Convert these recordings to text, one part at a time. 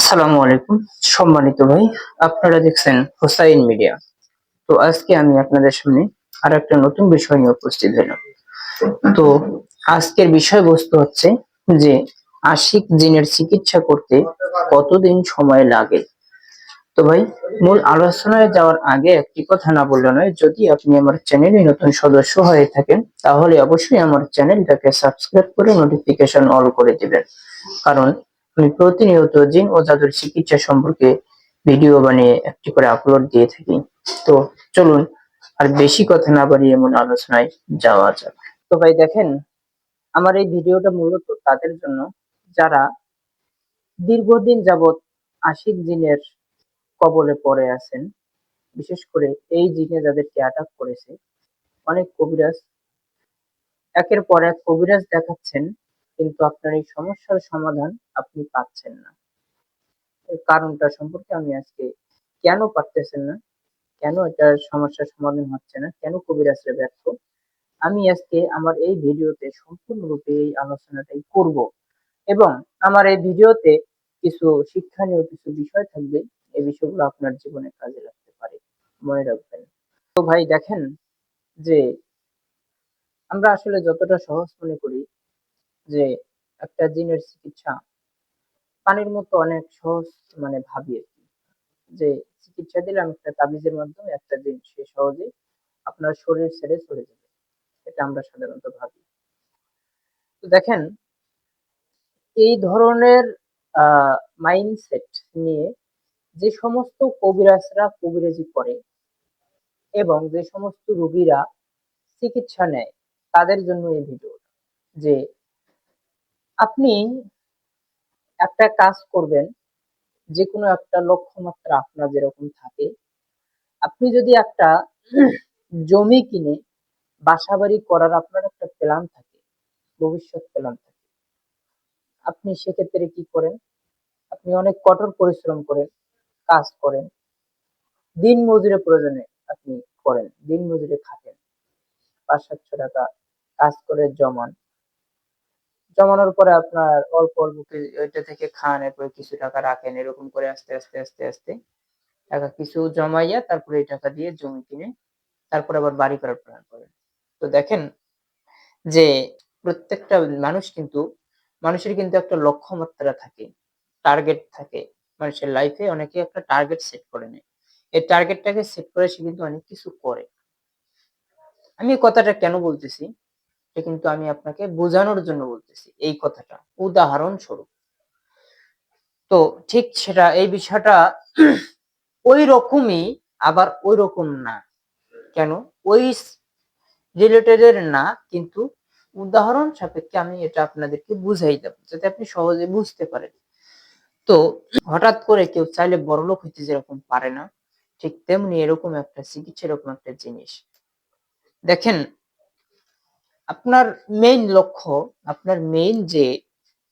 আসসালামু আলাইকুম সম্মানিত ভাই, আপনারা দেখছেন হোসাইন মিডিয়া। তো আজকে আমি আপনাদের সামনে আর একটা নতুন বিষয় নিয়ে উপস্থিত হলাম। তো আজকের বিষয়বস্তু হচ্ছে যে আশিক জিনের চিকিৎসা করতে কতদিন সময় লাগে। তো ভাই, মূল আলোচনায় যাওয়ার আগে একটি কথা না বললে নয়, যদি আপনি আমার চ্যানেলে নতুন সদস্য হয়ে থাকেন তাহলে অবশ্যই আমার চ্যানেলটাকে সাবস্ক্রাইব করে নোটিফিকেশন অল করে দিবেন। কারণ আমি প্রতিনিয়ত জিন ও জাদুর চিকিৎসা সম্পর্কে ভিডিও বানিয়ে একটি করে আপলোড দিয়ে থাকি। তো চলুন আর বেশি কথা না বাড়িয়ে মূল আলোচনায় যাওয়া যাক। তো ভাই দেখেন, আমার এই ভিডিওটা মূলত তাদের জন্য যারা দীর্ঘদিন যাবৎ আশিক জিনের কবলে পড়ে আছেন। বিশেষ করে এই জিনে যাদেরকে অ্যাটাক করেছে, অনেক কবিরাজ একের পর এক কবিরাজ দেখাচ্ছেন, কিন্তু আপনার এই সমস্যার সমাধান আপনি পাচ্ছেন না। এর কারণটা সম্পর্কে আমি আজকে, কেন পারতেছেন না, কেন এটার সমস্যার সমাধান হচ্ছে না, কেন কবিরাজরা ব্যর্থ, আমি আজকে আমার এই ভিডিওতে সম্পূর্ণরূপে এই আলোচনাটাই করব। এবং আমার এই ভিডিওতে কিছু শিক্ষণীয় কিছু বিষয় থাকবে, এই বিষয়গুলো আপনার জীবনে কাজে লাগতে পারে, মনে রাখবেন। তো ভাই দেখেন, যে আমরা আসলে যতটা সহজ মনে করি যে একটা জিনের চিকিৎসা পানির মতো অনেক সহজ, মানে ভাবি আর কি, যে চিকিৎসা দিলাম একটা তাবিজের মাধ্যমে একটা জিন সে সহজেই আপনার শরীর ছেড়ে চলে যাবে, এটা আমরা সাধারণত ভাবি। তো দেখেন, এই ধরনের মাইন্ডসেট নিয়ে যে সমস্ত কবিরাজরা কবিরাজি করে এবং যে সমস্ত রোগীরা চিকিৎসা নেয়, তাদের জন্য এই ভিডিও। যে আপনি একটা কাজ করবেন, যে কোনো একটা লক্ষ্যমাত্রা আপনার যেরকম থাকে, আপনি যদি একটা জমি কিনে বাসাবাড়ি করার আপনার একটা প্ল্যান থাকে, ভবিষ্যৎ প্ল্যান থাকে, আপনি সেক্ষেত্রে কি করেন? আপনি অনেক কঠোর পরিশ্রম করেন, কাজ করেন, দিন মজুরের প্রয়োজনে আপনি করেন, দিন মজুরে খাটেন, ৫-৭০০ টাকা কাজ করে জমান, জমানোর পরে আপনার অল্প অল্প ওইটা থেকে খান, এরপরে কিছু টাকা রাখেন, এরকম করে আস্তে আস্তে আস্তে আস্তে টাকা কিছু জমাইয়া তারপরে এই টাকা দিয়ে জমি কিনে তারপর আবার বাড়ি করার প্ল্যান করেন। তো দেখেন, যে প্রত্যেকটা মানুষের কিন্তু একটা লক্ষ্যমাত্রা থাকে, টার্গেট থাকে। মানুষের লাইফে অনেকে একটা টার্গেট সেট করে নেয়। এই টার্গেটটাকে সেট করে সে কিন্তু অনেক কিছু করে। আমি এই কথাটা কেন বলতেছি? এটা কিন্তু আমি আপনাকে বোঝানোর জন্য বলতেছি এই কথাটা, উদাহরণস্বরূপ। তো ঠিক সেটা, এই বিষয়টা ওই রকমই, আবার ওই রকম না। কেন? ওই রিলেটেড এর না, কিন্তু উদাহরণ সাপেক্ষে আমি এটা আপনাদেরকে বুঝাই দেব, যাতে আপনি সহজে বুঝতে পারেন। তো হঠাৎ করে কেউ চাইলে বড়লোক হইতে যেরকম পারে না, ঠিক তেমনি এরকম একটা চিকিৎসা, এরকম একটা জিনিস। দেখেন, আপনার মেইন লক্ষ্য, আপনার মেইন যে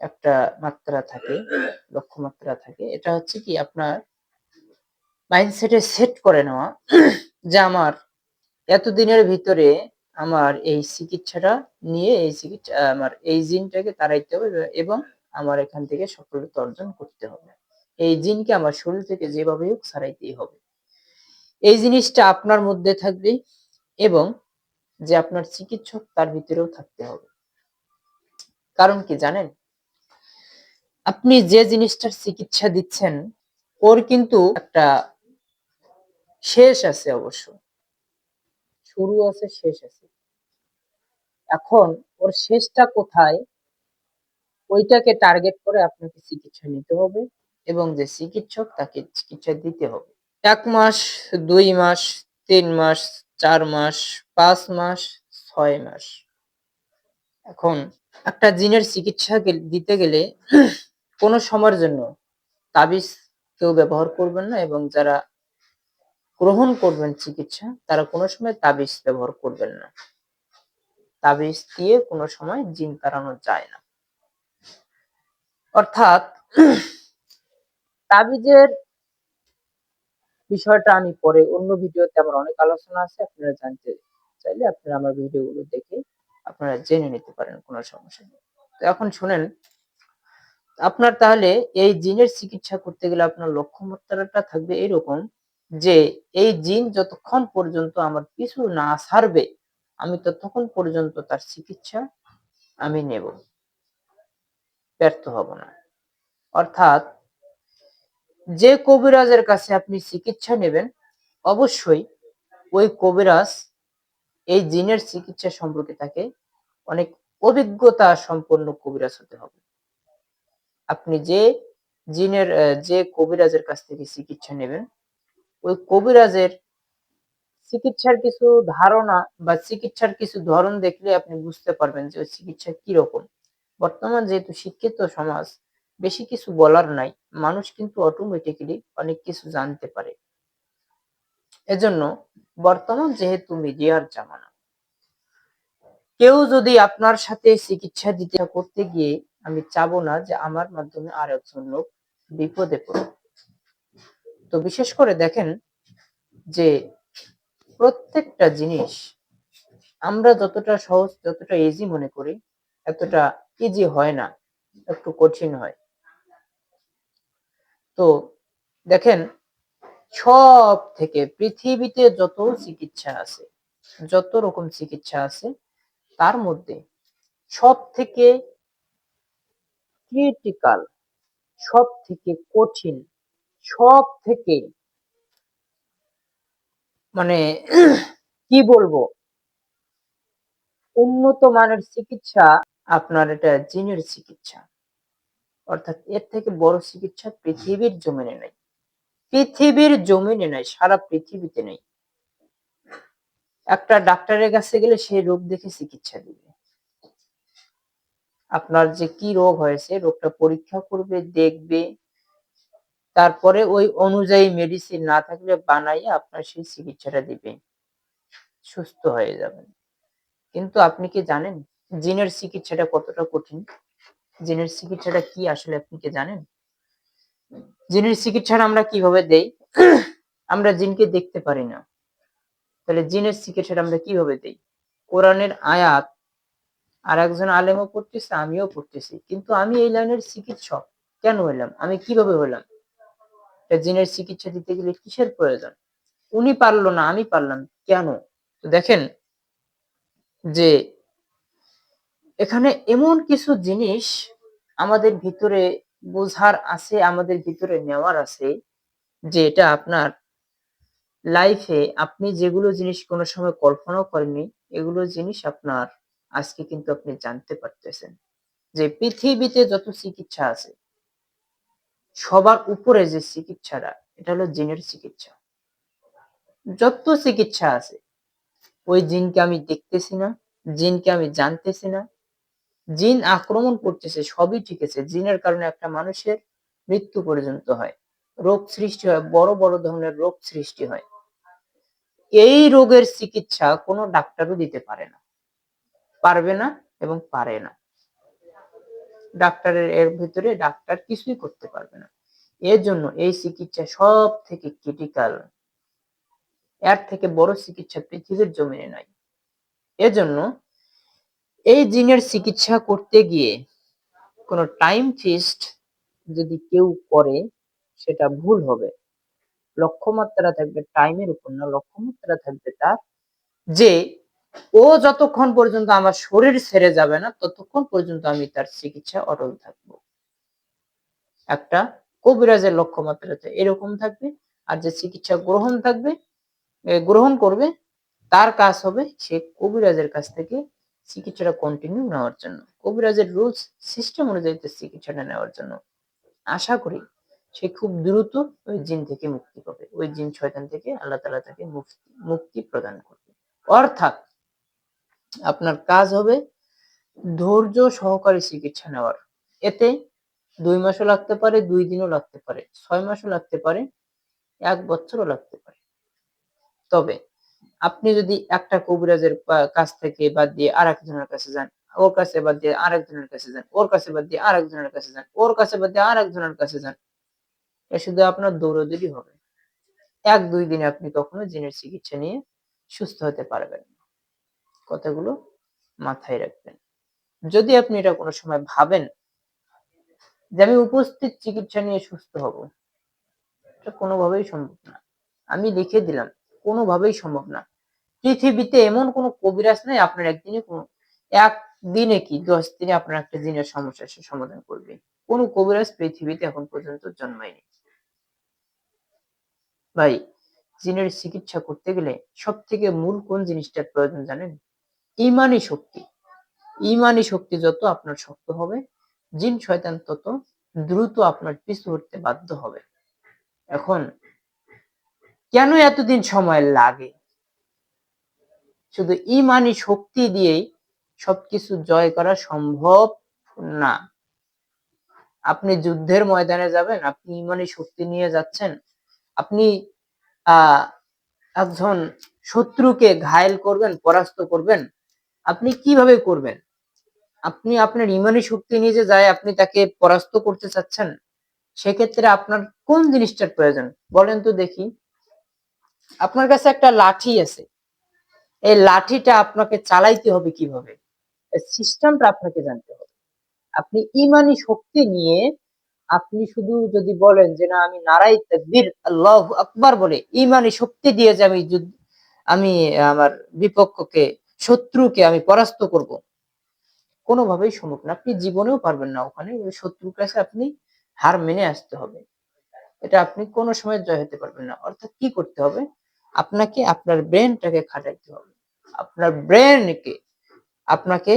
একটা মাত্রা থাকে, লক্ষ্যমাত্রা থাকে, এটা হচ্ছে কি আপনার মাইন্ডসেটে সেট করে নেওয়া যে আমার এতদিনের ভিতরে আমার এই চিকিৎসাটা নিয়ে, এই চিকিৎসা আমার এই জিনটাকে তাড়াইতে হবে এবং আমার এখান থেকে সফলতা অর্জন করতে হবে। এই জিনকে আমার শরীর থেকে যেভাবে হোক ছাড়াইতেই হবে। এই জিনিসটা আপনার মধ্যে থাকবে এবং যে আপনার চিকিৎসক তার ভিতরেও থাকতে হবে। কারণ কি জানেন? আপনি যে জিনিসটার চিকিৎসা দিচ্ছেন, ওর কিন্তু একটা শেষ আছে অবশ্য। শুরু আছে, শেষ আছে। এখন ওর শেষটা কোথায়, ওইটাকে টার্গেট করে আপনাকে চিকিৎসা নিতে হবে এবং যে চিকিৎসক তাকে চিকিৎসা দিতে হবে। ১ মাস, ২ মাস, ৩ মাস, ৪ মাস, ৫ মাস, ৬ মাস। এখন একটা জিনের চিকিৎসা দিতে গেলে কোনো সময়ের জন্য তাবিজ কেউ ব্যবহার করবেন না, এবং যারা গ্রহণ করবেন চিকিৎসা তারা কোনো সময় তাবিজ ব্যবহার করবেন না। তাবিজ দিয়ে কোনো সময় জিন তাড়ানো যায় না। অর্থাৎ তাবিজের বিষয়টা আমি পরে অন্য ভিডিওতে, আমার অনেক আলোচনা আছে, আপনারা জানতে চাইলে আপনারা আমার ভিডিওগুলো দেখে আপনারা জেনে নিতে পারেন, কোনো সমস্যা নেই। তো এখন শুনেন, আপনার তাহলে এই জিনের চিকিৎসা করতে গেলে আপনার লক্ষ্যমাত্রাটা থাকবে এরকম যে এই জিন যতক্ষণ পর্যন্ত আমার পিছু না ছাড়বে আমি ততক্ষণ পর্যন্ত তার চিকিৎসা আমি নেব, ব্যর্থ হব না। অর্থাৎ যে কবিরাজের কাছে আপনি চিকিৎসা নেবেন অবশ্যই ওই কবিরাজ এই জিনের চিকিৎসা সম্পর্কে তাকে অনেক অভিজ্ঞতা সম্পন্ন কবিরাজ হতে হবে। আপনি যে জিনের যে কবিরাজের কাছ থেকে চিকিৎসা নেবেন ওই কবিরাজের চিকিৎসার কিছু ধারণা বা চিকিৎসার কিছু ধরন দেখলে আপনি বুঝতে পারবেন যে ওই চিকিৎসা কিরকম। বর্তমান যেহেতু শিক্ষিত সমাজ, বেশি কিছু বলার নাই, মানুষ কিন্তু অটোমেটিক্যালি অনেক কিছু জানতে পারে। এজন্য বর্তমান যেহেতু মিডিয়ার জামানা, কেউ যদি আপনার সাথে চিকিৎসা দিতে করতে গিয়ে আমি চাবো না যে আমার মাধ্যমে আর একজন লোক বিপদে পড়ুক। তো বিশেষ করে দেখেন যে প্রত্যেকটা জিনিস আমরা যতটা সহজ যতটা ইজি মনে করি এতটা ইজি হয় না, একটু কঠিন হয়। তো দেখেন সব থেকে পৃথিবীতে যত চিকিৎসা আছে, যত রকম চিকিৎসা আছে তার মধ্যে সব থেকে ক্রিটিক্যাল, সব থেকে কঠিন, সব থেকে মানে কি বলবো উন্নত মানের চিকিৎসা আপনার এটা জিনের চিকিৎসা। অর্থাৎ এর থেকে বড় চিকিৎসা পৃথিবীর জমিনে নাই, পৃথিবীর জমিনে নাই, সারা পৃথিবীতে নেই। একটা ডাক্তারের কাছে গেলে সে রোগ দেখে চিকিৎসা দিবে, আপনার যে কি রোগ হয়েছে রোগটা পরীক্ষা করবে, দেখবে, তারপরে ওই অনুযায়ী মেডিসিন না থাকলে বানাইয়ে আপনার সেই চিকিৎসাটা দিবে, সুস্থ হয়ে যাবেন। কিন্তু আপনি কি জানেন জিনের চিকিৎসাটা কতটা কঠিন? জিনের চিকিৎসাটা কি আসলে আপনি কি জানেন? জিনের চিকিৎসাটা আমরা কিভাবে দেই? আমরা জিনকে দেখতে পারি না, তাহলে জিনের চিকিৎসাটা আমরা কিভাবে দেই? কোরআনের আয়াত আর একজন আলেমও পড়তেছে, আমিও পড়তেছি, কিন্তু আমি এই লাইনের চিকিৎসক কেন হইলাম? আমি কিভাবে হইলাম? জিনের চিকিৎসা দিতে গেলে কিসের প্রয়োজন? উনি পারলো না, আমি পারলাম কেন? তো দেখেন যে এখানে এমন কিছু জিনিস আমাদের ভিতরে বোঝার আছে, আমাদের ভিতরে নেওয়ার আছে, যে এটা আপনার লাইফে আপনি যেগুলো জিনিস কোনো সময় কল্পনাও করেননি, এগুলো জিনিস আপনার আজকে কিন্তু আপনি জানতে পারতেছেন যে পৃথিবীতে যত চিকিৎসা আছে সবার উপরে যে চিকিৎসাটা এটা হলো জিনের চিকিৎসা। যত চিকিৎসা আছে ওই জিনকে আমি দেখতেছি না, জিনকে আমি জানতেছি না, জিন আক্রমণ করতেছে সবই ঠিক আছে, জিনের কারণে একটা মানুষের মৃত্যু পর্যন্ত হয়, রোগ সৃষ্টি হয়, বড় বড় ধরনের রোগ সৃষ্টি হয়। এই রোগের চিকিৎসা কোনো ডাক্তারও দিতে পারে না, পারবে না এবং পারে না। ডাক্তারের এর ভিতরে ডাক্তার কিছুই করতে পারবে না। এর জন্য এই চিকিৎসা সব থেকে ক্রিটিক্যাল, এর থেকে বড় চিকিৎসা পৃথিবীর জমিনে নাই। এজন্য এই জিনের চিকিৎসা করতে গিয়ে কোনো টাইম ফিক্সড যদি কেউ করে সেটা ভুল হবে। লক্ষ্যমাত্রা থাকবে টাইমের উপর না, লক্ষ্যমাত্রা থাকবে তার যে ও যতক্ষণ পর্যন্ত আমার শরীর ছেড়ে যাবে না ততক্ষণ পর্যন্ত আমি তার চিকিৎসা অটল থাকবো। একটা কবিরাজের লক্ষ্যমাত্রাতে এরকম থাকবে। আর যে চিকিৎসা গ্রহণ থাকবে গ্রহণ করবে তার কাজ হবে সে কবিরাজের কাছ থেকে চিকিৎসাটা কন্টিনিউ নেওয়ার জন্য, কবিরাজের রুলস সিস্টেম অনুযায়ী চিকিৎসাটা নেওয়ার জন্য। আশা করি সে খুব দ্রুত ওই জিন থেকে মুক্তি পাবে, ওই জিন শয়তান থেকে আল্লাহ তাআলা তাকে মুক্তি প্রদান করবে। অর্থাৎ আপনার কাজ হবে ধৈর্য সহকারে চিকিৎসা নেওয়ার। এতে ২ মাসও লাগতে পারে, ২ দিনও লাগতে পারে, ৬ মাসও লাগতে পারে, ১ বছরও লাগতে পারে। তবে আপনি যদি একটা কবিরাজের কাছ থেকে বাদ দিয়ে আরেকজনের কাছে যান, ওর কাছে বাদ দিয়ে আরেকজনের কাছে যান, ওর কাছে বাদ দিয়ে আরেকজনের কাছে যান, ওর কাছে বাদ দিয়ে আরেকজনের কাছে যান, এ শুধু আপনার দৌড়াদৌড়ি হবে। ১-২ দিনে আপনি কখনো জিনের চিকিৎসা নিয়ে সুস্থ হতে পারবেন না। কথাগুলো মাথায় রাখবেন। যদি আপনি এটা কোনো সময় ভাবেন যে আমি উপস্থিত চিকিৎসা নিয়ে সুস্থ হব, এটা কোনোভাবেই সম্ভব না। আমি লিখে দিলাম, কোনোভাবেই সম্ভব না। পৃথিবীতে এমন কোনো কবিরাজ নাই আপনার একদিনে কি 10 দিনে আপনার একটা জিনের সমস্যা সে সমাধান করবে। কোন কবিরাজ পৃথিবীতে এখন পর্যন্ত জন্মায়নি। ভাই, জিনের চিকিৎসা করতে গেলে সবথেকে মূল কোন জিনিসটার প্রয়োজন জানেন? ইমানি শক্তি। ইমানি শক্তি যত আপনার শক্ত হবে, জিন শয়তান তত দ্রুত আপনার পিছু হটতে বাধ্য হবে। এখন কেন এতদিন সময় লাগে? শুধু ইমানি শক্তি দিয়েই সবকিছু জয় করা সম্ভব না। আপনি যুদ্ধের ময়দানে যাবেন, আপনি ইমানি শক্তি নিয়ে যাচ্ছেন, আপনি আহ একজন শত্রুকে ঘায়েল করবেন, পরাস্ত করবেন, আপনি কিভাবে করবেন? আপনি আপনার ইমানি শক্তি নিয়ে যে যায় আপনি তাকে পরাস্ত করতে চাচ্ছেন, সেক্ষেত্রে আপনার কোন জিনিসটার প্রয়োজন বলেন তো দেখি? আপনার কাছে একটা লাঠি আছে, এই লাঠিটা আপনাকে চালাইতে হবে কিভাবে, এই সিস্টেমটা আপনাকে জানতে হবে। আপনি ইমানি শক্তি নিয়ে আপনি শুধু যদি বলেন যে না আমি নারাই তাকবীর আল্লাহু আকবার বলে ইমানি শক্তি দিয়ে যে আমি আমার বিপক্ষকে শত্রুকে আমি পরাস্ত করব, কোনোভাবেই সম্ভব না। আপনি জীবনেও পারবেন না। ওখানে ওই শত্রুর কাছে আপনি হার মেনে আসতে হবে। এটা আপনি কোনো সময় জয় হতে পারবেন না। অর্থাৎ কি করতে হবে? আপনাকে আপনার ব্রেনটাকে খাটাইতে হবে। আপনার ব্রেনকে আপনাকে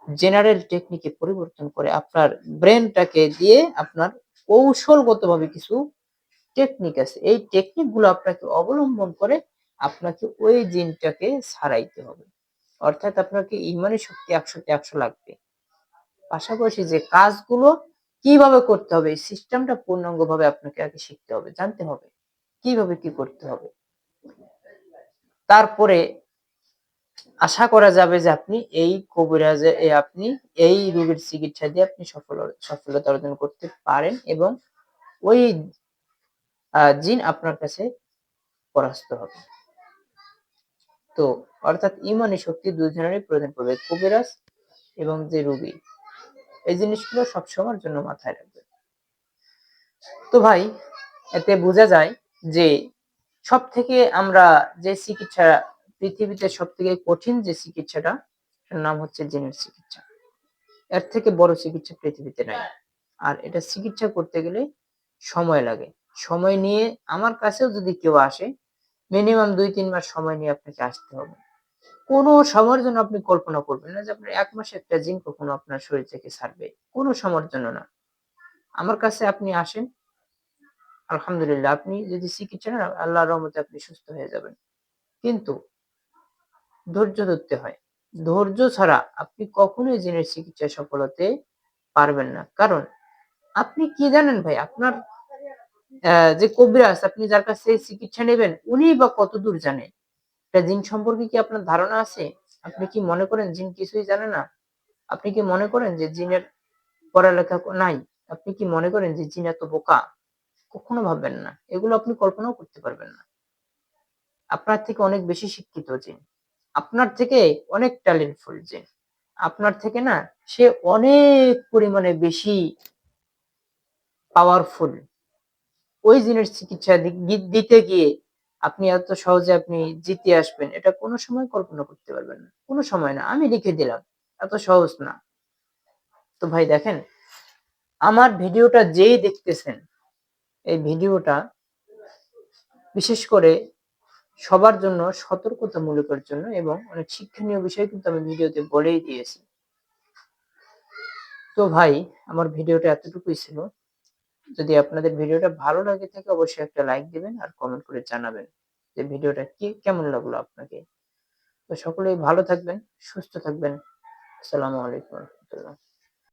জেনারেল টেকনিকে পরিবর্তন করে আপনার ব্রেনটাকে দিয়ে আপনার কৌশলগতভাবে কিছু টেকনিক আছে। এই টেকনিক গুলো আপনাকে অবলম্বন করে আপনাকে ওই জিনটাকে ছাড়াইতে হবে। অর্থাৎ আপনাকে ইমানি শক্তি ১০০ তে ১০০ লাগবে। পাশাপাশি যে কাজগুলো কিভাবে করতে হবে এই সিস্টেমটা পূর্ণাঙ্গভাবে আপনাকে আগে শিখতে হবে, জানতে হবে। কিভাবে কি করতে হবে। তারপরে আশা করা যাবে যে আপনি এই কবিরাজে আপনি এই রোগের চিকিৎসা দিয়ে আপনি সফলতা অর্জন করতে পারেন এবং ওই জিন আপনার কাছে পরাস্ত হবে। তো অর্থাৎ ইমানি শক্তি দুজনেরই প্রয়োজন পড়বে, কবিরাজ এবং যে রোগী। এই জিনিসগুলো সবসময়ের জন্য মাথায় রাখবেন। তো ভাই, এতে বোঝা যায় যে সবথেকে আমরা যে চিকিৎসা পৃথিবীতে সবথেকে কঠিন যে চিকিৎসাটা, তার নাম হচ্ছে জিনের চিকিৎসা। এর থেকে বড় চিকিৎসা পৃথিবীতে নাই। আর এটা চিকিৎসা করতে গেলে সময় লাগে। সময় নিয়ে আমার কাছেও যদি কেউ আসে, মিনিমাম ২-৩ মাস সময় নিয়ে আপনাকে আসতে হবে। কোনো সময়ের জন্য আপনি কল্পনা করবেন না যে আপনার ১ মাসে একটা জিন কখনো আপনার শরীর থেকে ছাড়বে। কোনো সময়ের জন্য না। আমার কাছে আপনি আসেন, আলহামদুলিল্লাহ আপনি যদি চিকিৎসা নেন আল্লাহর রহমতে আপনি সুস্থ হয়ে যাবেন। কিন্তু ধৈর্য ধরতে হয়। ধৈর্য ছাড়া আপনি কখনোই জিনের চিকিৎসায় সফল হতে পারবেন না। কারণ আপনি কি জানেন ভাই? আপনার যে কবিরাজ আপনি যার কাছ থেকে চিকিৎসা নেবেন উনিই বা কতদূর জানে? একটা জিন সম্পর্কে কি আপনার ধারণা আছে? আপনি কি মনে করেন জিন কিছুই জানে না? আপনি কি মনে করেন যে জিনের পড়ালেখা নাই? আপনি কি মনে করেন যে জিন এত বোকা? কখনো ভাববেন না। এগুলো আপনি কল্পনাও করতে পারবেন না। আপনার থেকে অনেক বেশি শিক্ষিত জিন। আপনার থেকে অনেক ট্যালেন্টফুল জিন। আপনার থেকে না সে অনেক পরিমাণে বেশি পাওয়ারফুল। ওই জিনের চিকিৎসা দিতে গিয়ে আপনি এত সহজে আপনি জিতে আসবেন এটা কোনো সময় কল্পনা করতে পারবেন না। কোনো সময় না। আমি লিখে দিলাম। এত সহজ না। তো ভাই দেখেন, আমার ভিডিওটা যেই দেখতেছেন, এই ভিডিওটা বিশেষ করে সবার জন্য সতর্কতামূলকের জন্য এবং অনেক শিক্ষণীয় বিষয় কিন্তু আমি ভিডিওতে বলেই দিয়েছি। তো ভাই, আমার ভিডিওটা এতটুকুই ছিল। যদি আপনাদের ভিডিওটা ভালো লাগে থাকে অবশ্যই একটা লাইক দিবেন আর কমেন্ট করে জানাবেন যে ভিডিওটা কেমন লাগলো আপনাকে। তো সকলেই ভালো থাকবেন, সুস্থ থাকবেন। আসসালামু আলাইকুম ওয়া রাহমাতুল্লাহ।